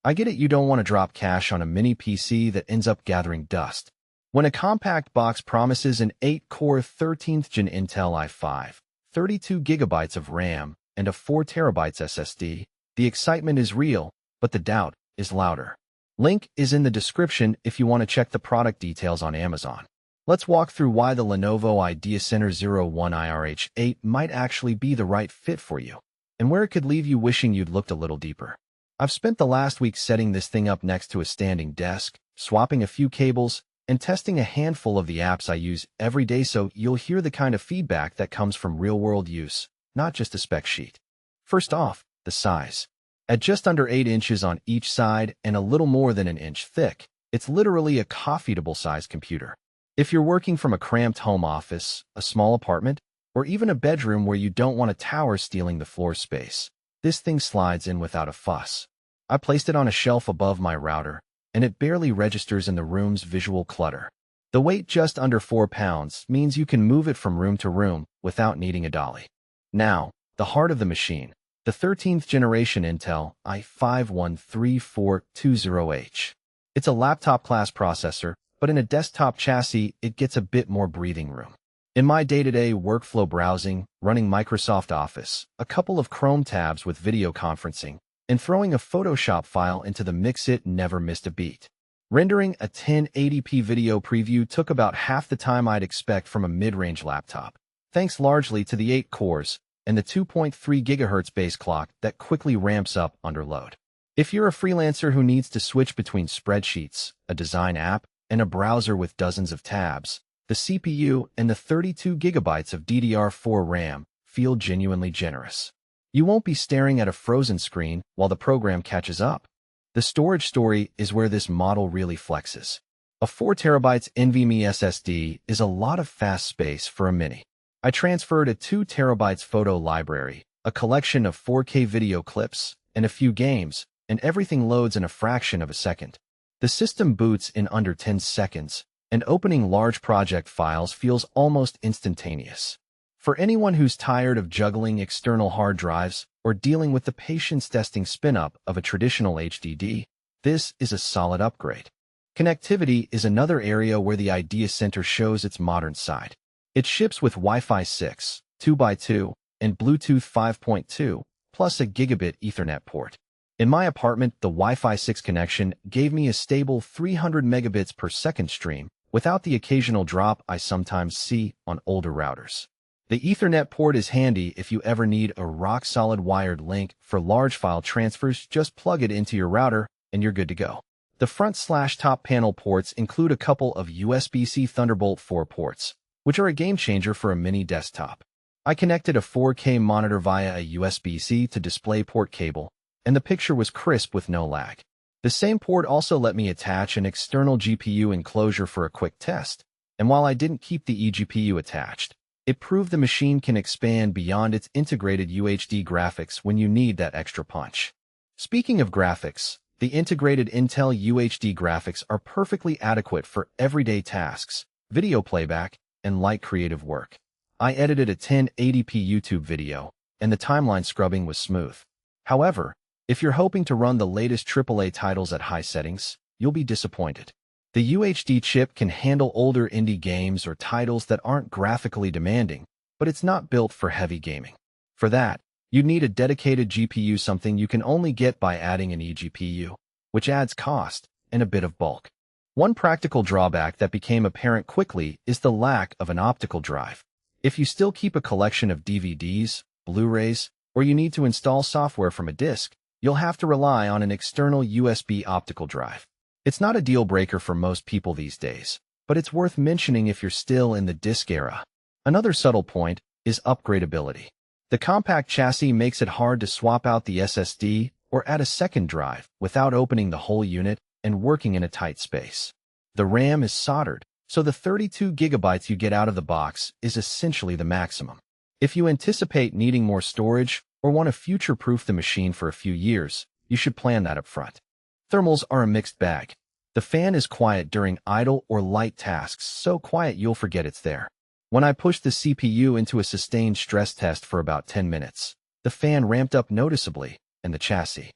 I get it, you don't want to drop cash on a mini PC that ends up gathering dust. When a compact box promises an 8-core 13th Gen Intel i5, 32 gigabytes of RAM, and a 4 terabytes SSD, the excitement is real, but the doubt is louder. Link is in the description if you want to check the product details on Amazon. Let's walk through why the Lenovo IdeaCentre 01IRH8 might actually be the right fit for you, and where it could leave you wishing you'd looked a little deeper. I've spent the last week setting this thing up next to a standing desk, swapping a few cables, and testing a handful of the apps I use every day, so you'll hear the kind of feedback that comes from real-world use, not just a spec sheet. First off, the size. At just under 8 inches on each side and a little more than an inch thick, it's literally a coffee-table-sized computer. If you're working from a cramped home office, a small apartment, or even a bedroom where you don't want a tower stealing the floor space, this thing slides in without a fuss. I placed it on a shelf above my router, and it barely registers in the room's visual clutter. The weight, just under 4 pounds, means you can move it from room to room without needing a dolly. Now, the heart of the machine, the 13th generation Intel i5-134200H. It's a laptop-class processor, but in a desktop chassis, it gets a bit more breathing room. In my day-to-day workflow browsing, running Microsoft Office, a couple of Chrome tabs with video conferencing, and throwing a Photoshop file into the mix, it never missed a beat. Rendering a 1080p video preview took about half the time I'd expect from a mid-range laptop, thanks largely to the 8 cores and the 2.3 GHz base clock that quickly ramps up under load. If you're a freelancer who needs to switch between spreadsheets, a design app, and a browser with dozens of tabs, the CPU and the 32 gigabytes of DDR4 RAM feel genuinely generous. You won't be staring at a frozen screen while the program catches up. The storage story is where this model really flexes. A 4 terabytes NVMe SSD is a lot of fast space for a mini. I transferred a 2 terabytes photo library, a collection of 4K video clips, and a few games, and everything loads in a fraction of a second. The system boots in under 10 seconds, and opening large project files feels almost instantaneous. For anyone who's tired of juggling external hard drives or dealing with the patience-testing spin-up of a traditional HDD, this is a solid upgrade. Connectivity is another area where the IdeaCentre shows its modern side. It ships with Wi-Fi 6, 2x2, and Bluetooth 5.2, plus a gigabit Ethernet port. In my apartment, the Wi-Fi 6 connection gave me a stable 300 megabits per second stream, without the occasional drop I sometimes see on older routers. The Ethernet port is handy if you ever need a rock-solid wired link for large file transfers. Just plug it into your router, and you're good to go. The front/top panel ports include a couple of USB-C Thunderbolt 4 ports, which are a game-changer for a mini desktop. I connected a 4K monitor via a USB-C to DisplayPort cable, and the picture was crisp with no lag. The same port also let me attach an external GPU enclosure for a quick test, and while I didn't keep the eGPU attached, it proved the machine can expand beyond its integrated UHD graphics when you need that extra punch. Speaking of graphics, the integrated Intel UHD graphics are perfectly adequate for everyday tasks, video playback, and light creative work. I edited a 1080p YouTube video, and the timeline scrubbing was smooth. However, if you're hoping to run the latest AAA titles at high settings, you'll be disappointed. The UHD chip can handle older indie games or titles that aren't graphically demanding, but it's not built for heavy gaming. For that, you need a dedicated GPU, something you can only get by adding an eGPU, which adds cost and a bit of bulk. One practical drawback that became apparent quickly is the lack of an optical drive. If you still keep a collection of DVDs, Blu-rays, or you need to install software from a disk, you'll have to rely on an external USB optical drive. It's not a deal breaker for most people these days, but it's worth mentioning if you're still in the disk era. Another subtle point is upgradability. The compact chassis makes it hard to swap out the SSD or add a second drive without opening the whole unit and working in a tight space. The RAM is soldered, so the 32 gigabytes you get out of the box is essentially the maximum. If you anticipate needing more storage or want to future-proof the machine for a few years, you should plan that up front. Thermals are a mixed bag. The fan is quiet during idle or light tasks, so quiet you'll forget it's there. When I pushed the CPU into a sustained stress test for about 10 minutes, the fan ramped up noticeably, and the chassis